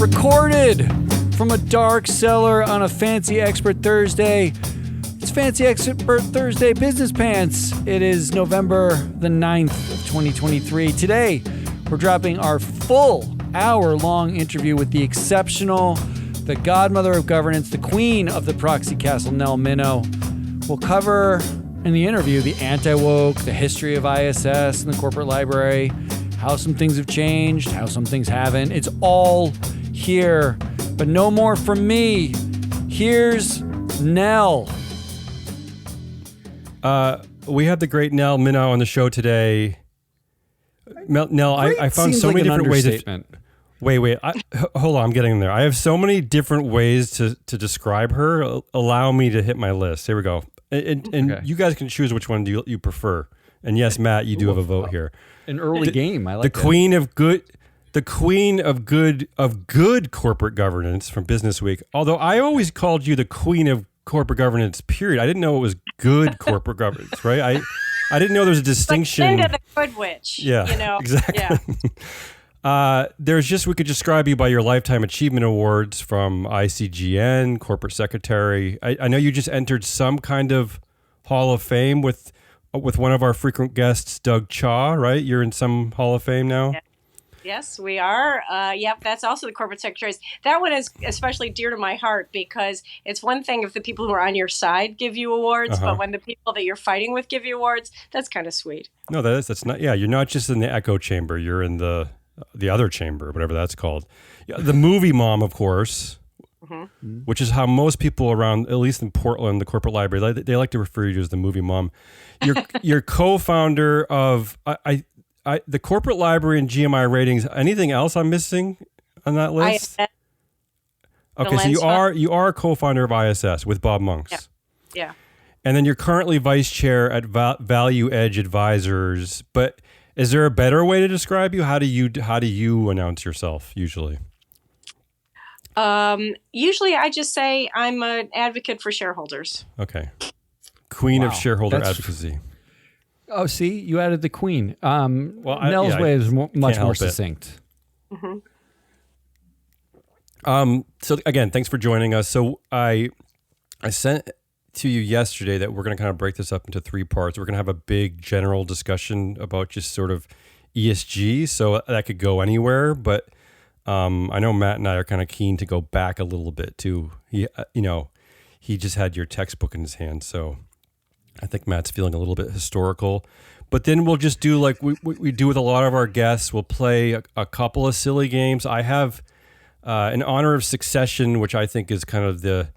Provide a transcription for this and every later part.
recorded from a dark cellar on a Fancy Expert Thursday. It's Fancy Expert Thursday Business Pants. It is November the 9th of 2023. Today, we're dropping our full hour-long interview with the exceptional, the godmother of governance, the queen of the proxy castle, Nell Minow. We'll cover in the interview the anti-woke, the history of ISS and the corporate library, how some things have changed, how some things haven't. It's all here, but no more from me. Here's Nell. We have the great Nell Minow on the show today. Nell, I found so many different ways of... Wait. Hold on, I'm getting there. I have so many different ways to describe her. Allow me to hit my list. Here we go. And okay. You guys can choose which one you prefer. And yes, Matt, you do have a vote here. An early game. I like the queen of good. The queen of good corporate governance from Business Week. Although I always called you the queen of corporate governance. Period. I didn't know it was good corporate governance. Right. I didn't know there was a distinction. Like the good witch. Yeah. You know. Exactly. Yeah. We could describe you by your Lifetime Achievement Awards from ICGN, Corporate Secretary. I know you just entered some kind of Hall of Fame with one of our frequent guests, Doug Cha, right? You're in some Hall of Fame now? Yeah. Yes, we are. Yep, that's also the Corporate Secretaries. That one is especially dear to my heart because it's one thing if the people who are on your side give you awards, but when the people that you're fighting with give you awards, that's kind of sweet. No, that's not. Yeah, you're not just in the echo chamber. You're in the other chamber, whatever that's called. Yeah, the movie mom, of course, which is how most people around, at least in Portland, the corporate library, they like to refer to you as the movie mom. You're co-founder of the corporate library and GMI ratings. Anything else I'm missing on that list? Okay, so you are a co-founder of ISS with Bob Monks. Yeah. And then you're currently vice chair at Value Edge Advisors. But is there a better way to describe you? How do you announce yourself usually? Usually I just say I'm an advocate for shareholders. Okay. Queen of shareholder advocacy. Oh, see, you added the queen. Nell's way is much more succinct. So again, thanks for joining us. So I sent to you yesterday that we're going to kind of break this up into three parts. We're going to have a big general discussion about just sort of ESG. So that could go anywhere, but I know Matt and I are kind of keen to go back a little bit too. He just had your textbook in his hand, so I think Matt's feeling a little bit historical. But then we'll just do like we do with a lot of our guests. We'll play a couple of silly games. I have in honor of Succession, which I think is kind of the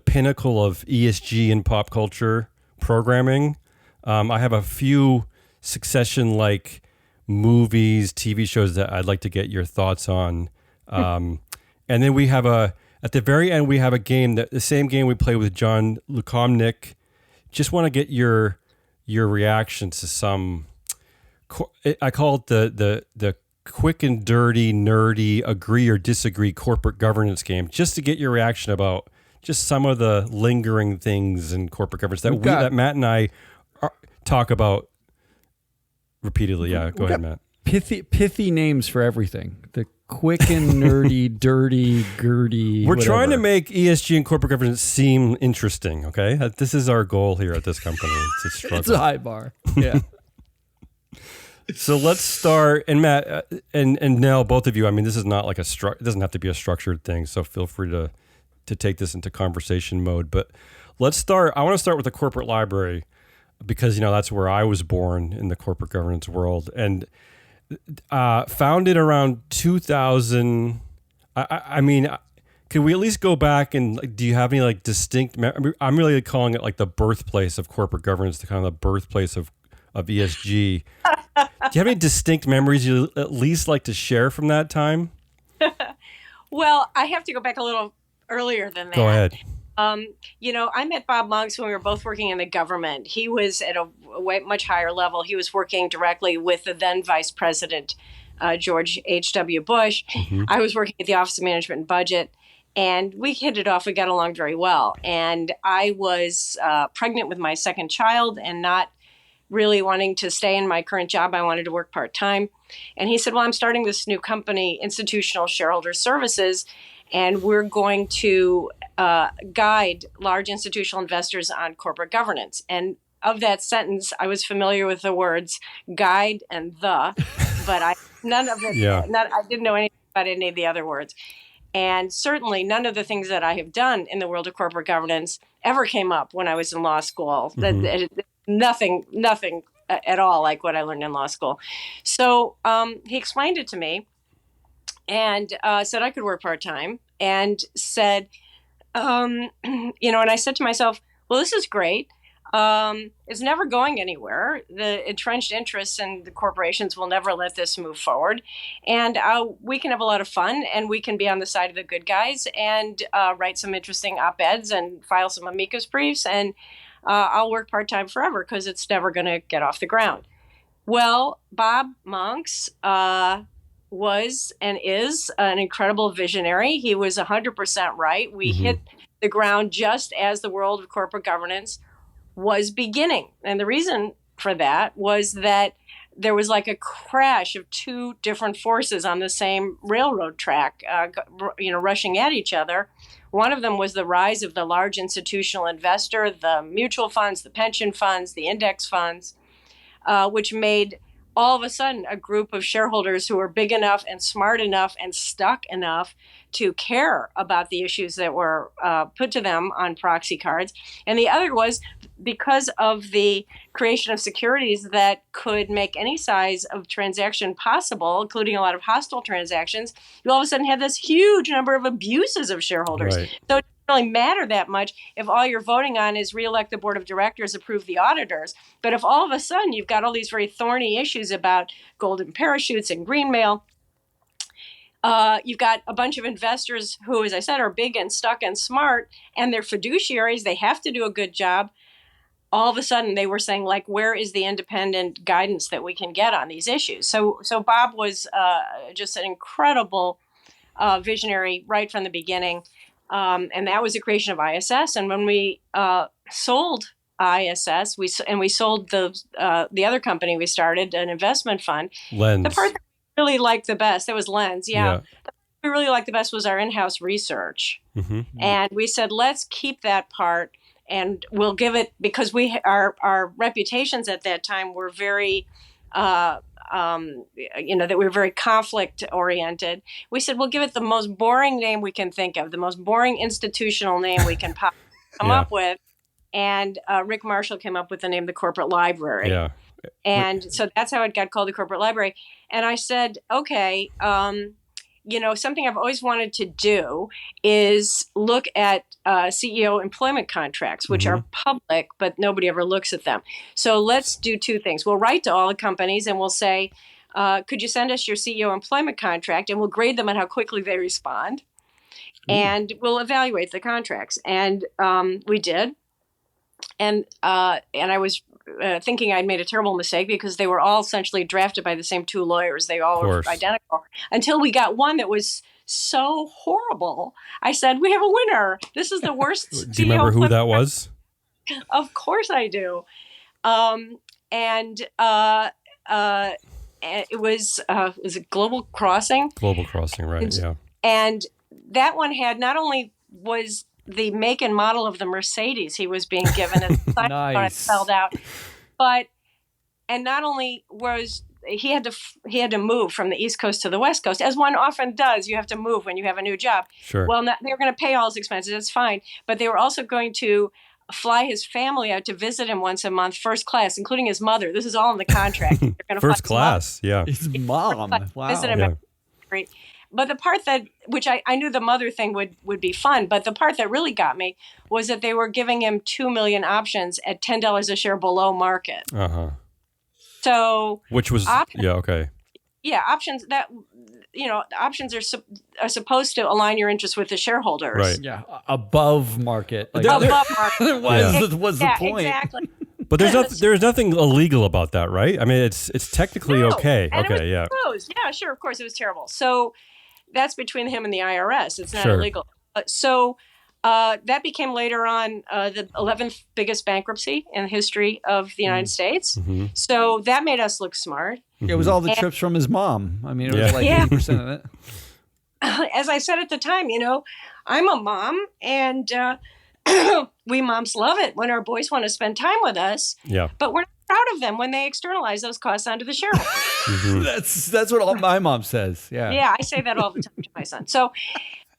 pinnacle of ESG in pop culture programming. I have a few Succession-like movies, TV shows that I'd like to get your thoughts on. And then we have at the very end, we have a game, the same game we play with John Lukomnik. Just want to get your reactions to some, I call it the quick and dirty, nerdy, agree or disagree corporate governance game, just to get your reaction about just some of the lingering things in corporate governance that Matt and I talk about repeatedly. Yeah, go ahead, Matt. Pithy names for everything. The quick and nerdy, dirty, girdy. We're trying to make ESG and corporate governance seem interesting, okay? This is our goal here at this company. It's a struggle. It's a high bar. Yeah. So let's start. And Matt and Nell, both of you, I mean, this is not like it doesn't have to be a structured thing, so feel free to take this into conversation mode. But let's start. I want to start with the corporate library because, that's where I was born in the corporate governance world. And founded around 2000. I mean, could we at least go back and do you have any distinct? I'm really calling it like the birthplace of corporate governance, the kind of the birthplace of ESG. Do you have any distinct memories you at least like to share from that time? Well, I have to go back a little earlier than that. Go ahead. I met Bob Monks when we were both working in the government. He was at a much higher level. He was working directly with the then Vice President, George H.W. Bush. Mm-hmm. I was working at the Office of Management and Budget, and we hit it off. We got along very well. And I was pregnant with my second child and not really wanting to stay in my current job. I wanted to work part-time. And he said, well, I'm starting this new company, Institutional Shareholder Services, and we're going to guide large institutional investors on corporate governance. And of that sentence, I was familiar with the words guide and but none of it, I didn't know anything about any of the other words. And certainly none of the things that I have done in the world of corporate governance ever came up when I was in law school. Nothing at all like what I learned in law school. So he explained it to me and said I could work part-time and said, and I said to myself, well, this is great. It's never going anywhere. The entrenched interests and the corporations will never let this move forward. And we can have a lot of fun, and we can be on the side of the good guys and write some interesting op-eds and file some amicus briefs. And I'll work part-time forever because it's never going to get off the ground. Well, Bob Monks was and is an incredible visionary. He was 100% right. We hit the ground just as the world of corporate governance was beginning. And the reason for that was that there was like a crash of two different forces on the same railroad track, rushing at each other. One of them was the rise of the large institutional investor, the mutual funds, the pension funds, the index funds, which made all of a sudden a group of shareholders who were big enough and smart enough and stuck enough to care about the issues that were put to them on proxy cards. And the other was because of the creation of securities that could make any size of transaction possible, including a lot of hostile transactions, you all of a sudden had this huge number of abuses of shareholders. Right. So it doesn't really matter that much if all you're voting on is reelect the board of directors, approve the auditors. But if all of a sudden you've got all these very thorny issues about golden parachutes and greenmail, you've got a bunch of investors who, as I said, are big and stuck and smart, and they're fiduciaries. They have to do a good job. All of a sudden, they were saying, like, where is the independent guidance that we can get on these issues? So Bob was just an incredible visionary right from the beginning. And that was the creation of ISS. And when we sold ISS, we sold the other company we started, an investment fund. Lens. The part that we really liked the best, that was Lens, yeah. The part we really liked the best was our in-house research. And we said, let's keep that part. And we'll give it, because our reputations at that time were very, that we were very conflict oriented. We said, we'll give it the most boring name we can think of, the most boring institutional name we can come up with. And Rick Marshall came up with the name, the Corporate Library. Yeah. And so that's how it got called, the Corporate Library. And I said, okay, something I've always wanted to do is look at CEO employment contracts, which are public, but nobody ever looks at them. So let's do two things. We'll write to all the companies and we'll say, could you send us your CEO employment contract? And we'll grade them on how quickly they respond. And we'll evaluate the contracts. And we did. And I was thinking I'd made a terrible mistake because they were all essentially drafted by the same two lawyers. They all were identical until we got one that was so horrible. I said, we have a winner. This is the worst. Do you remember who that was? Of course I do. It was a Global Crossing. Global Crossing, right, yeah. And that one had, not only was the make and model of the Mercedes he was being given as a Nice. spelled out, and not only was he had to move from the East Coast to the West Coast, as one often does. You have to move when you have a new job. Sure. Well, they were going to pay all his expenses. That's fine, but they were also going to fly his family out to visit him once a month, first class, including his mother. This is all in the contract. They're going to First class, yeah. His mom. Wow. Visit him. Yeah. But the part which I knew the mother thing would be fun, but the part that really got me was that they were giving him 2 million options at $10 a share below market. So, which was okay. Yeah, options that options are supposed to align your interests with the shareholders. Right. Yeah, above market. Above market. was the point? Exactly. But there's nothing illegal about that, right? I mean, it's technically okay. And okay, it was proposed. Yeah, sure. Of course, it was terrible. So that's between him and the IRS. It's not illegal. So That became later on the 11th biggest bankruptcy in the history of the United States. Mm-hmm. So that made us look smart. It was all the trips from his mom. I mean, it was like Yeah. 80% of it. As I said at the time, I'm a mom, and we moms love it when our boys want to spend time with us. Yeah. But we're not proud of them when they externalize those costs onto the shareholders. Mm-hmm. That's what all my mom says. Yeah. Yeah, I say that all the time to my son. So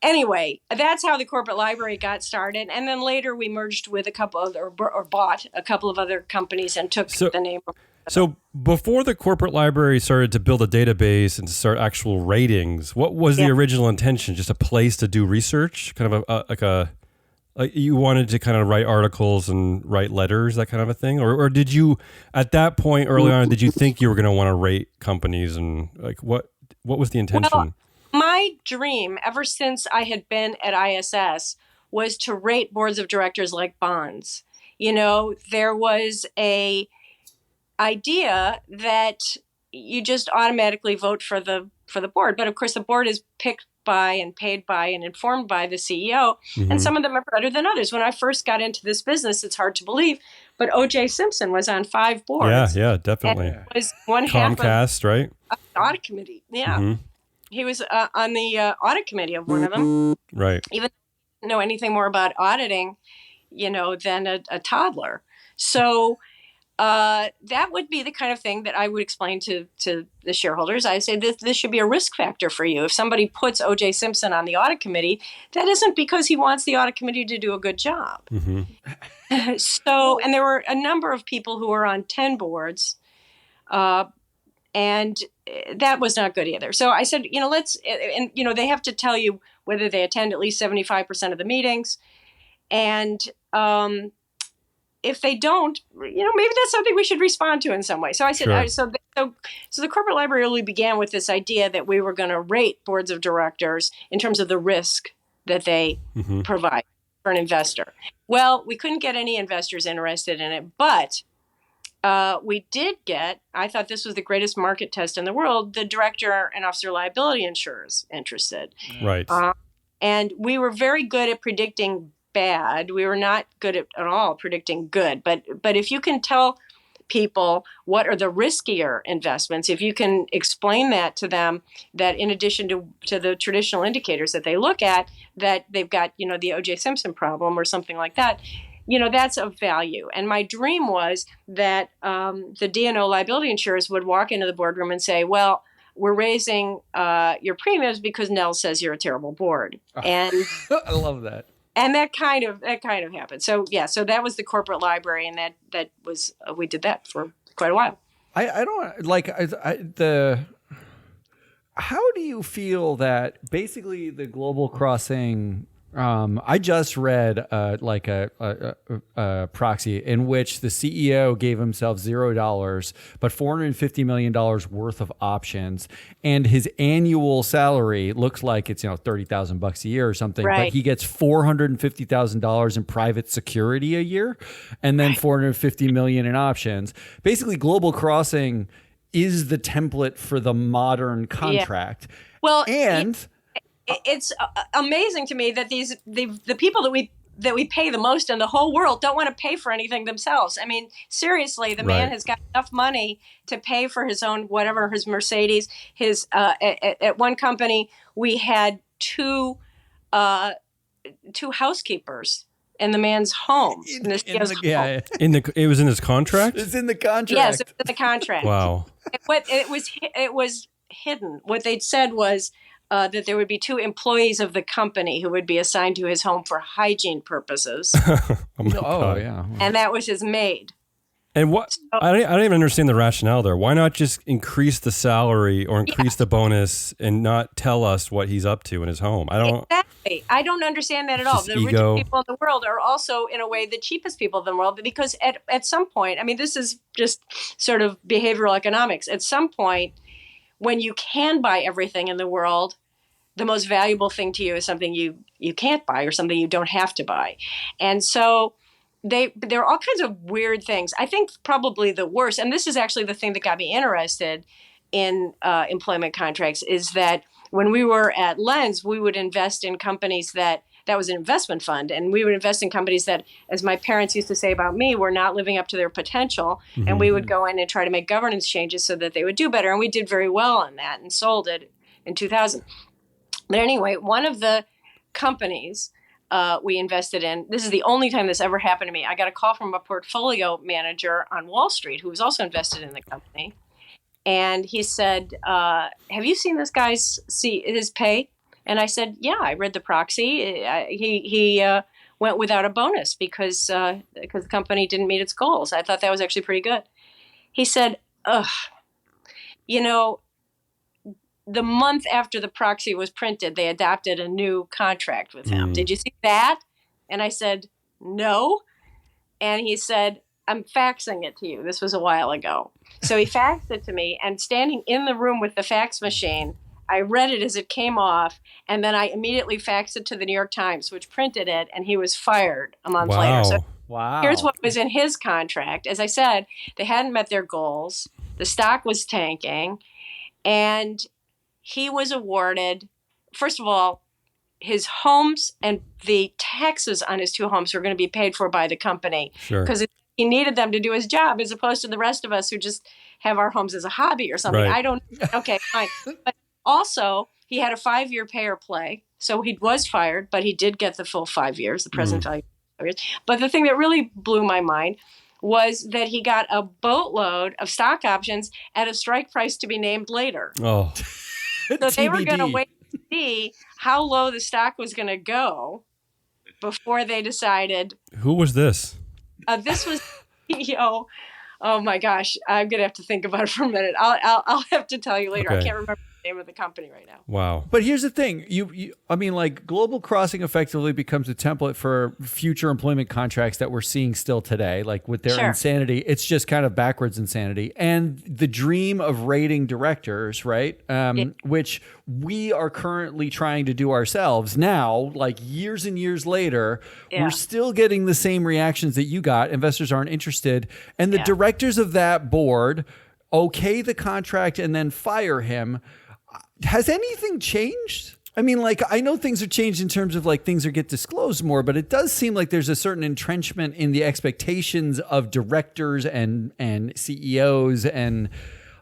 anyway, that's how the corporate library got started. And then later we merged with a couple of, or bought a couple of other companies and took the name. So before the corporate library started to build a database and to start actual ratings, what was the original intention? Just a place to do research? Kind of you wanted to kind of write articles and write letters, that kind of a thing? Or did you, at that point early on, did you think you were going to want to rate companies, and like what was the intention? Well, my dream ever since I had been at ISS was to rate boards of directors like bonds. There was a idea that you just automatically vote for the board, but of course the board is picked by and paid by and informed by the CEO, and some of them are better than others. When I first got into this business, it's hard to believe, but O.J. Simpson was on 5 boards. Yeah, definitely. And was one Comcast, half of right? the audit committee. Yeah, he was on the audit committee of one of them. Right. Even though I didn't know anything more about auditing, than a toddler. So that would be the kind of thing that I would explain to the shareholders. I say this should be a risk factor for you. If somebody puts O.J. Simpson on the audit committee, that isn't because he wants the audit committee to do a good job. Mm-hmm. So, and there were a number of people who were on 10 boards, and that was not good either. So I said, they have to tell you whether they attend at least 75% of the meetings, and if they don't, maybe that's something we should respond to in some way. So I said, Sure. So the corporate library really began with this idea that we were going to rate boards of directors in terms of the risk that they provide for an investor. Well, we couldn't get any investors interested in it, but we did get, I thought this was the greatest market test in the world, the director and officer liability insurers interested. Right. And we were very good at predicting bad. We were not good at all predicting good. But if you can tell people what are the riskier investments, if you can explain that to them, that in addition to the traditional indicators that they look at, that they've got, the O.J. Simpson problem or something like that, that's of value. And my dream was that the D&O liability insurers would walk into the boardroom and say, well, we're raising your premiums because Nell says you're a terrible board. And I love that. And that kind of happened. So so that was the corporate library, and that was we did that for quite a while. I don't like how do you feel that basically the Global Crossing? I just read a proxy in which the CEO gave himself $0, but $450 million worth of options, and his annual salary looks like it's $30,000 a year or something. Right. But he gets $450,000 in private security a year, and then $450 million in options. Basically, Global Crossing is the template for the modern contract. Yeah. Well, and it's amazing to me that the people that we pay the most in the whole world don't want to pay for anything themselves. I mean, seriously, the man has got enough money to pay for his own his Mercedes. His at one company we had two housekeepers in the man's home. It was in his contract? It's in the contract. Yes, it's in the contract. Wow. It was hidden. What they'd said was that there would be 2 employees of the company who would be assigned to his home for hygiene purposes. Yeah. And that was his maid. And what I don't even understand the rationale there. Why not just increase the salary or increase the bonus and not tell us what he's up to in his home? Exactly. I don't understand that at all. The richest people in the world are also, in a way, the cheapest people in the world, because at some point, I mean, this is just sort of behavioral economics. At some point, when you can buy everything in the world, the most valuable thing to you is something you can't buy or something you don't have to buy. And so there are all kinds of weird things. I think probably the worst, and this is actually the thing that got me interested in employment contracts, is that when we were at Lens, we would invest in companies that that was an investment fund. And we would invest in companies that, as my parents used to say about me, were not living up to their potential. Mm-hmm. And we would go in and try to make governance changes so that they would do better. And we did very well on that and sold it in 2000. But anyway, one of the companies we invested in, this is the only time this ever happened to me. I got a call from a portfolio manager on Wall Street who was also invested in the company. And he said, have you seen this guy's his pay? And I said, yeah, I read the proxy. He went without a bonus because the company didn't meet its goals. I thought that was actually pretty good. He said, ugh, the month after the proxy was printed, they adopted a new contract with him. Did you see that? And I said, no. And he said, I'm faxing it to you. This was a while ago. So he faxed it to me, and standing in the room with the fax machine, I read it as it came off, and then I immediately faxed it to the New York Times, which printed it, and he was fired a month later. So here's what was in his contract. As I said, they hadn't met their goals. The stock was tanking, and he was awarded, first of all, his homes and the taxes on his 2 homes were going to be paid for by the company. Sure. Because he needed them to do his job, as opposed to the rest of us who just have our homes as a hobby or something. Right. I don't. Okay, fine. But also, he had a 5-year pay or play. So he was fired, but he did get the full 5 years, the present 5 years. But the thing that really blew my mind was that he got a boatload of stock options at a strike price to be named later. Oh. So they were going to wait to see how low the stock was going to go before they decided. Who was this? This was CEO. Oh my gosh, I'm gonna have to think about it for a minute. I'll have to tell you later. Okay. I can't remember the name of the company right now. Wow. But here's the thing. I mean, like, global crossing effectively becomes a template for future employment contracts that we're seeing still today, like with their insanity. It's just kind of backwards insanity. And the dream of rating directors, right? Which we are currently trying to do ourselves now, like years and years later, we're still getting the same reactions that you got. Investors aren't interested. And the directors of that board okay the contract and then fire him. Has anything changed? I mean, like, I know things have changed in terms of like things get disclosed more, but it does seem like there's a certain entrenchment in the expectations of directors and CEOs, and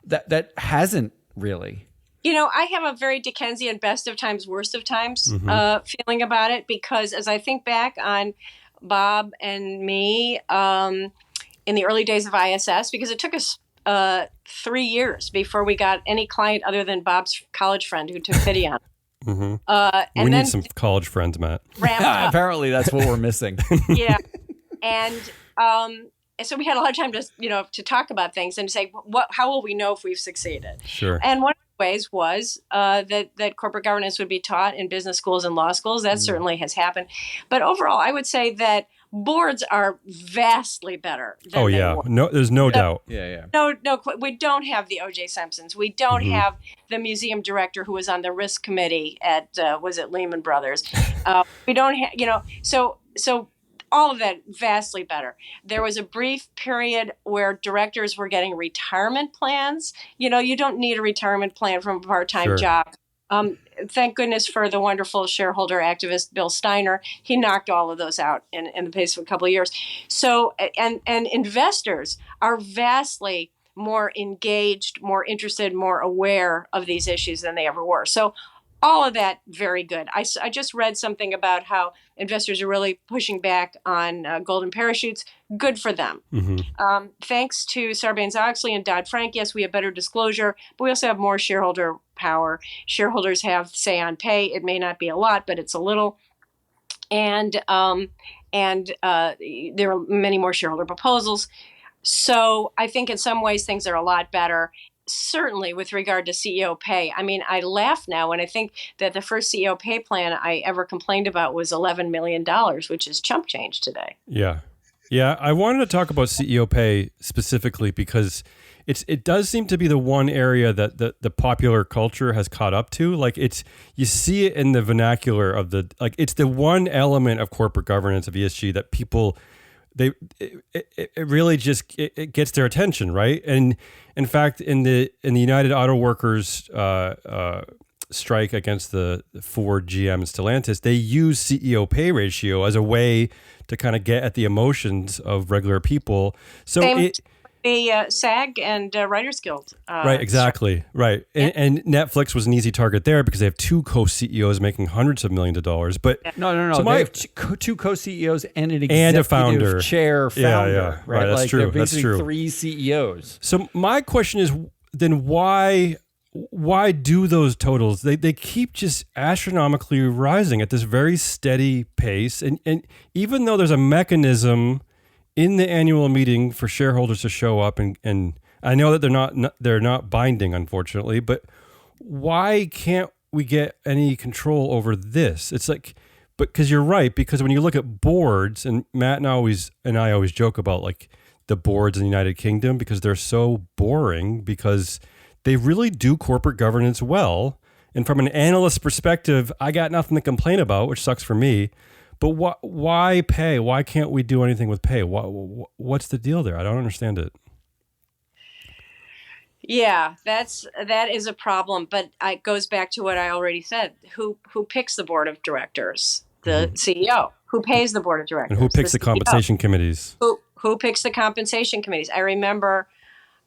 that hasn't really. I have a very Dickensian best of times, worst of times feeling about it, because as I think back on Bob and me in the early days of ISS, because it took us 3 years before we got any client other than Bob's college friend who took pity on him. We need some college friends, Matt. Apparently that's what we're missing. Yeah. And so we had a lot of time to talk about things and say, how will we know if we've succeeded? Sure. And one of the ways was that corporate governance would be taught in business schools and law schools. That certainly has happened. But overall, I would say that boards are vastly better than they were. No, there's no doubt. Yeah. No, we don't have the O.J. Simpsons. We don't have the museum director who was on the risk committee at was it Lehman Brothers. We don't have, so all of that vastly better. There was a brief period where directors were getting retirement plans. You don't need a retirement plan from a part-time job. Thank goodness for the wonderful shareholder activist Bill Steiner. He knocked all of those out in the pace of a couple of years. So, and investors are vastly more engaged, more interested, more aware of these issues than they ever were. So all of that, very good. I just read something about how investors are really pushing back on golden parachutes. Good for them. Thanks to Sarbanes-Oxley and Dodd-Frank, yes, we have better disclosure, but we also have more shareholder power. Shareholders have say on pay. It may not be a lot, but it's a little. And there are many more shareholder proposals. So I think in some ways things are a lot better. Certainly with regard to CEO pay. I mean, I laugh now when I think that the first CEO pay plan I ever complained about was $11 million, which is chump change today. Yeah. I wanted to talk about CEO pay specifically because it does seem to be the one area that the popular culture has caught up to. Like you see it in the vernacular of it's the one element of corporate governance of ESG that people it really just it gets their attention, right? And in fact, in the United Auto Workers strike against the Ford, GM, and Stellantis, they use CEO pay ratio as a way to kind of get at the emotions of regular people. So the SAG and Writers Guild. Right, exactly. Right. And Netflix was an easy target there because they have two co-CEOs making hundreds of millions of dollars. But no. So they have two co-CEOs and an executive and a founder. chair founder. Right, that's like true. They're basically That's true. 3 CEOs. So my question is then why do those totals? They keep just astronomically rising at this very steady pace. And even though there's a mechanism in the annual meeting for shareholders to show up, and I know that they're not binding, unfortunately, but why can't we get any control over this? It's like, because you're right, because when you look at boards, and Matt and I always joke about like the boards in the United Kingdom because they're so boring because they really do corporate governance well. And from an analyst perspective, I got nothing to complain about, which sucks for me. But why pay? Why can't we do anything with pay? What's the deal there? I don't understand it. Yeah, that is a problem. But it goes back to what I already said. Who picks the board of directors? The CEO. Who pays the board of directors? And who picks the compensation committees? Who picks the compensation committees? I remember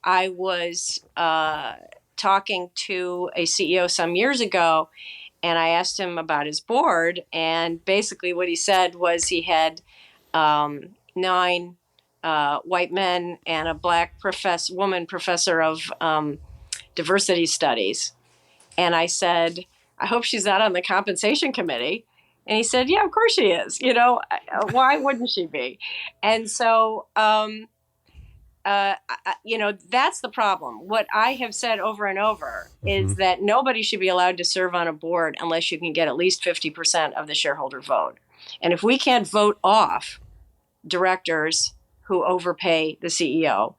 I was talking to a CEO some years ago, and I asked him about his board, and basically what he said was he had 9 white men and a black woman professor of diversity studies. And I said, I hope she's not on the compensation committee. And he said, yeah, of course she is. Why wouldn't she be? And so, that's the problem. What I have said over and over is that nobody should be allowed to serve on a board unless you can get at least 50% of the shareholder vote. And if we can't vote off directors who overpay the CEO,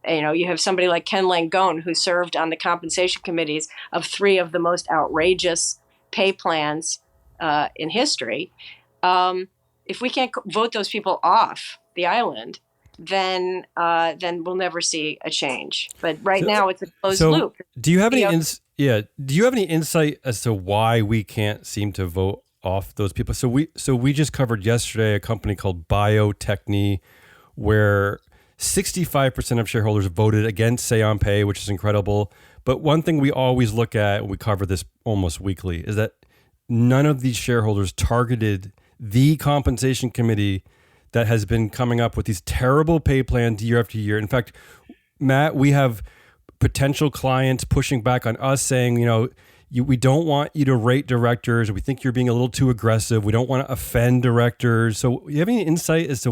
you have somebody like Ken Langone who served on the compensation committees of 3 of the most outrageous pay plans in history. If we can't vote those people off the island, then we'll never see a change. But now it's a closed loop. Do you have any insight as to why we can't seem to vote off those people? So we just covered yesterday a company called Bio-Techne, where 65% of shareholders voted against Say on Pay, which is incredible. But one thing we always look at, we cover this almost weekly, is that none of these shareholders targeted the compensation committee that has been coming up with these terrible pay plans year after year. In fact, Matt, we have potential clients pushing back on us saying, we don't want you to rate directors. We think you're being a little too aggressive. We don't want to offend directors. So you have any insight as to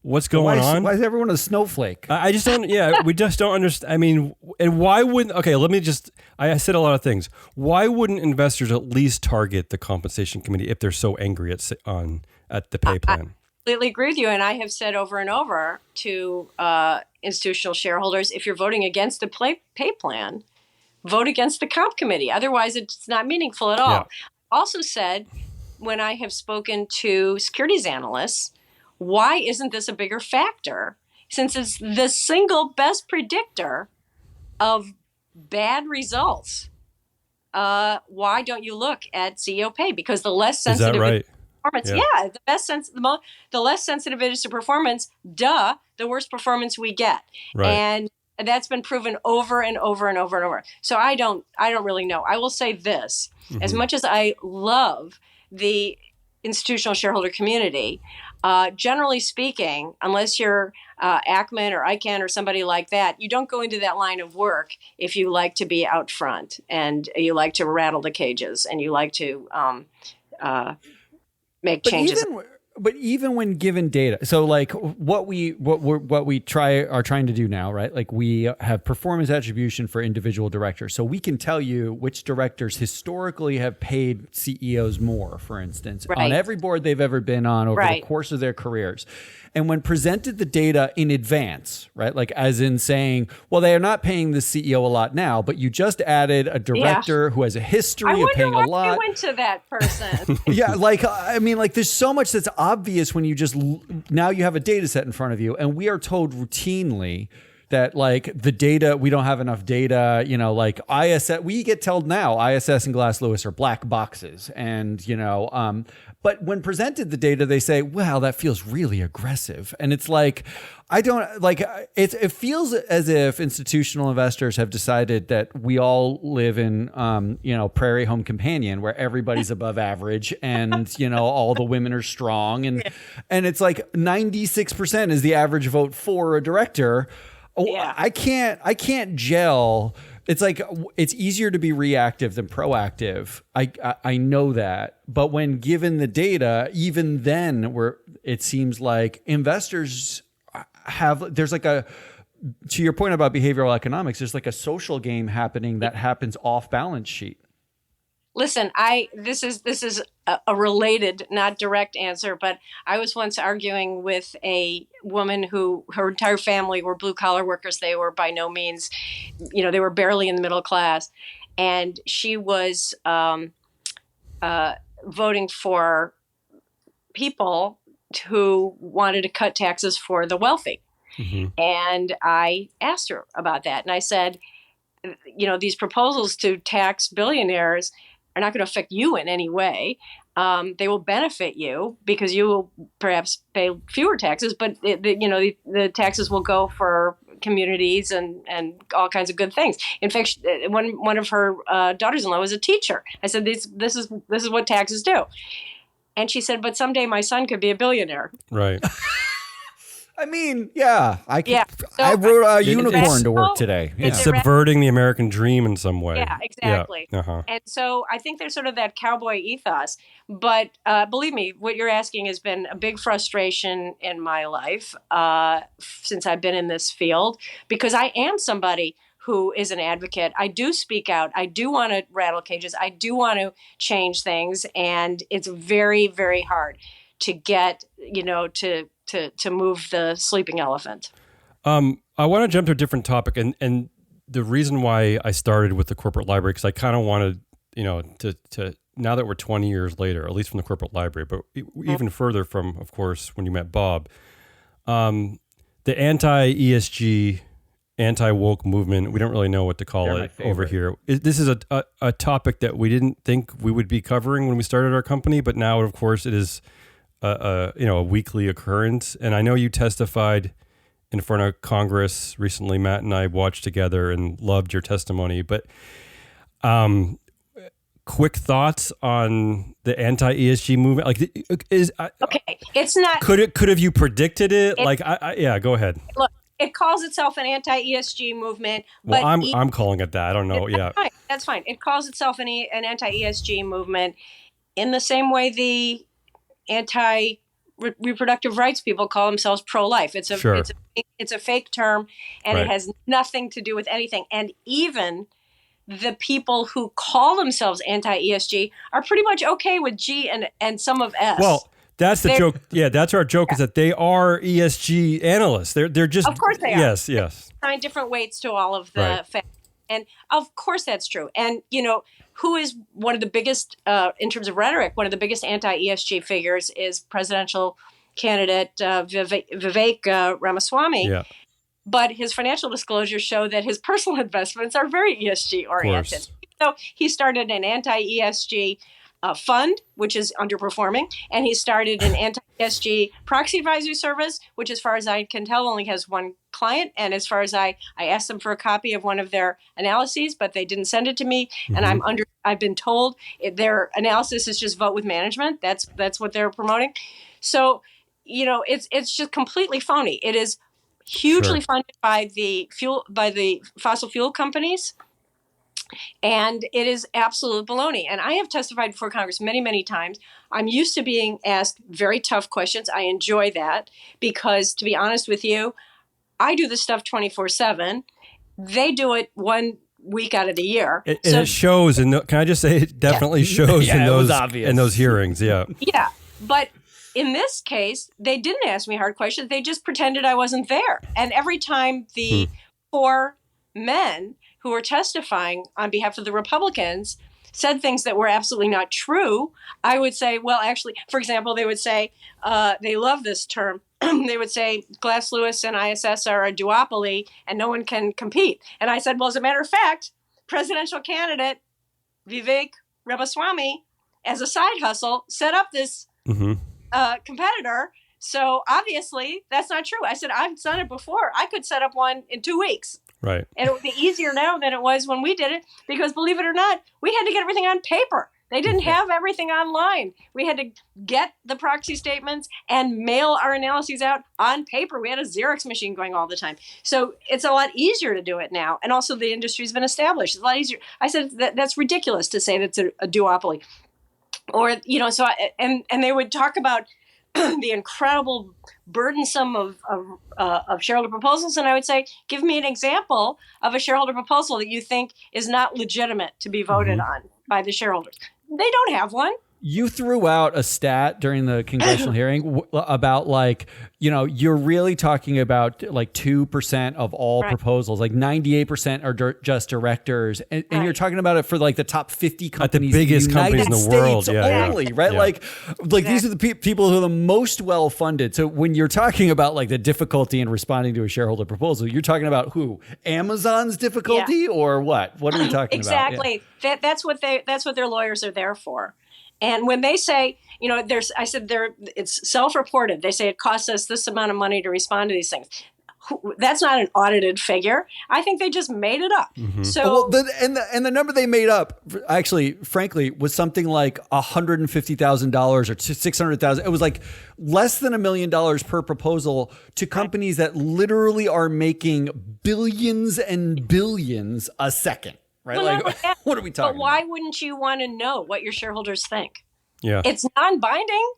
what's going on? Why is everyone a snowflake? I just don't, we just don't understand. I mean, and why wouldn't, I said a lot of things. Why wouldn't investors at least target the compensation committee if they're so angry at the pay plan? I completely agree with you. And I have said over and over to institutional shareholders, if you're voting against the pay plan, vote against the comp committee. Otherwise, it's not meaningful at all. Yeah. Also said, when I have spoken to securities analysts, why isn't this a bigger factor? Since it's the single best predictor of bad results, why don't you look at CEO pay? Because the less sensitive... Is that right? Performance. Yeah, the less sensitive it is to performance, the worse performance we get. Right. And that's been proven over and over and over and over. So I don't really know. I will say this, as much as I love the institutional shareholder community, generally speaking, unless you're Ackman or ICANN or somebody like that, you don't go into that line of work if you like to be out front and you like to rattle the cages and you like to make changes. But even when given data, so like what we are trying to do now, right? Like we have performance attribution for individual directors, so we can tell you which directors historically have paid CEOs more, for instance, on every board they've ever been on over the course of their careers. And when presented the data in advance, right, like as in saying, well, they are not paying the CEO a lot now, but you just added a director who has a history of paying a lot. I went to that person. There's so much that's obvious when you just now you have a data set in front of you, and we are told routinely that like the data, we don't have enough data, like ISS, we get told now ISS and Glass Lewis are black boxes. And, but when presented the data, they say, wow, that feels really aggressive. And it's like, I don't like it feels as if institutional investors have decided that we all live in, Prairie Home Companion where everybody's above average and, all the women are strong. And it's like 96% is the average vote for a director. Oh, yeah. I can't gel. It's like, it's easier to be reactive than proactive. I know that. But when given the data, even then it seems like investors there's like to your point about behavioral economics, there's like a social game happening that happens off balance sheet. Listen, this is a related, not direct answer, but I was once arguing with a woman who her entire family were blue collar workers. They were by no means, they were barely in the middle class, and she was voting for people who wanted to cut taxes for the wealthy. Mm-hmm. And I asked her about that. And I said, these proposals to tax billionaires are not going to affect you in any way. They will benefit you because you will perhaps pay fewer taxes, but the taxes will go for communities and all kinds of good things. In fact, one of her daughters-in-law was a teacher. I said, this is what taxes do. And she said, but someday my son could be a billionaire. Right. I mean, yeah. So I rode a unicorn to work today. Yeah. It's subverting the American dream in some way. Yeah, exactly. Yeah. Uh-huh. And so I think there's sort of that cowboy ethos. But believe me, what you're asking has been a big frustration in my life since I've been in this field, because I am somebody who is an advocate. I do speak out. I do want to rattle cages. I do want to change things. And it's very, very hard to get, to move the sleeping elephant. I want to jump to a different topic. And the reason why I started with the corporate library, because I kind of wanted, to now that we're 20 years later, at least from the corporate library, but even further from, of course, when you met Bob, the anti-ESG, anti-woke movement, we don't really know what to call it over here. This is a topic that we didn't think we would be covering when we started our company, but now, of course, it is a weekly occurrence. And I know you testified in front of Congress recently. Matt and I watched together and loved your testimony. But quick thoughts on the anti-ESG movement? Like, it's not. Could have you predicted it? Go ahead. Look, it calls itself an anti-ESG movement. Well, I'm calling it that. I don't know. Yeah, that's fine. It calls itself an anti-ESG movement in the same way the anti-reproductive rights people call themselves pro-life. It's a fake term, and It has nothing to do with anything. And even the people who call themselves anti-ESG are pretty much okay with G and some of S. Well, that's the joke. Yeah, that's our joke, is that they are ESG analysts. They're just, of course they are. Yes. They assign different weights to all of the facts. And of course that's true. And, who is one of the biggest, in terms of rhetoric, one of the biggest anti-ESG figures is presidential candidate Vivek Ramaswamy. Yeah. But his financial disclosures show that his personal investments are very ESG oriented. So he started an anti-ESG fund, which is underperforming, and he started an anti-ESG proxy advisory service, which, as far as I can tell, only has one client. And as far as I asked them for a copy of one of their analyses, but they didn't send it to me. Mm-hmm. And I've been told their analysis is just vote with management. That's what they're promoting. So, it's just completely phony. It is hugely funded by the fossil fuel companies. And it is absolute baloney. And I have testified before Congress many, many times. I'm used to being asked very tough questions. I enjoy that because, to be honest with you, I do this stuff 24/7. They do it 1 week out of the year. It shows. And can I just say, it definitely shows in those hearings. Yeah. Yeah. But in this case, they didn't ask me hard questions. They just pretended I wasn't there. And every time the four men who were testifying on behalf of the Republicans said things that were absolutely not true, I would say, well, actually, for example, they would say, they love this term, they would say Glass Lewis and ISS are a duopoly and no one can compete. And I said, well, as a matter of fact, presidential candidate Vivek Ramaswamy, as a side hustle, set up this competitor. So obviously that's not true. I said, I've done it before. I could set up one in 2 weeks. Right. And it would be easier now than it was when we did it, because believe it or not, we had to get everything on paper. They didn't have everything online. We had to get the proxy statements and mail our analyses out on paper. We had a Xerox machine going all the time. So it's a lot easier to do it now. And also the industry's been established. It's a lot easier. I said that's ridiculous to say that's a duopoly. Or, so and they would talk about the incredible burdensome of shareholder proposals. And I would say, give me an example of a shareholder proposal that you think is not legitimate to be voted on by the shareholders. They don't have one. You threw out a stat during the congressional hearing about you're really talking about 2% of all proposals, 98% are just directors. And you're talking about it for the top 50 companies, the biggest companies in the world. Only, right? Yeah. These are the people who are the most well-funded. So when you're talking about the difficulty in responding to a shareholder proposal, you're talking about who? Amazon's difficulty or what? What are we talking exactly. about? Exactly. That's what their lawyers are there for. And when they say, it's self-reported. They say it costs us this amount of money to respond to these things. That's not an audited figure. I think they just made it up. So, the number they made up, actually, frankly, was something like $150,000 or $600,000. It was less than $1 million per proposal to companies that literally are making billions and billions a second. Right? Well, what are we talking about? But why wouldn't you want to know what your shareholders think? Yeah. It's non-binding.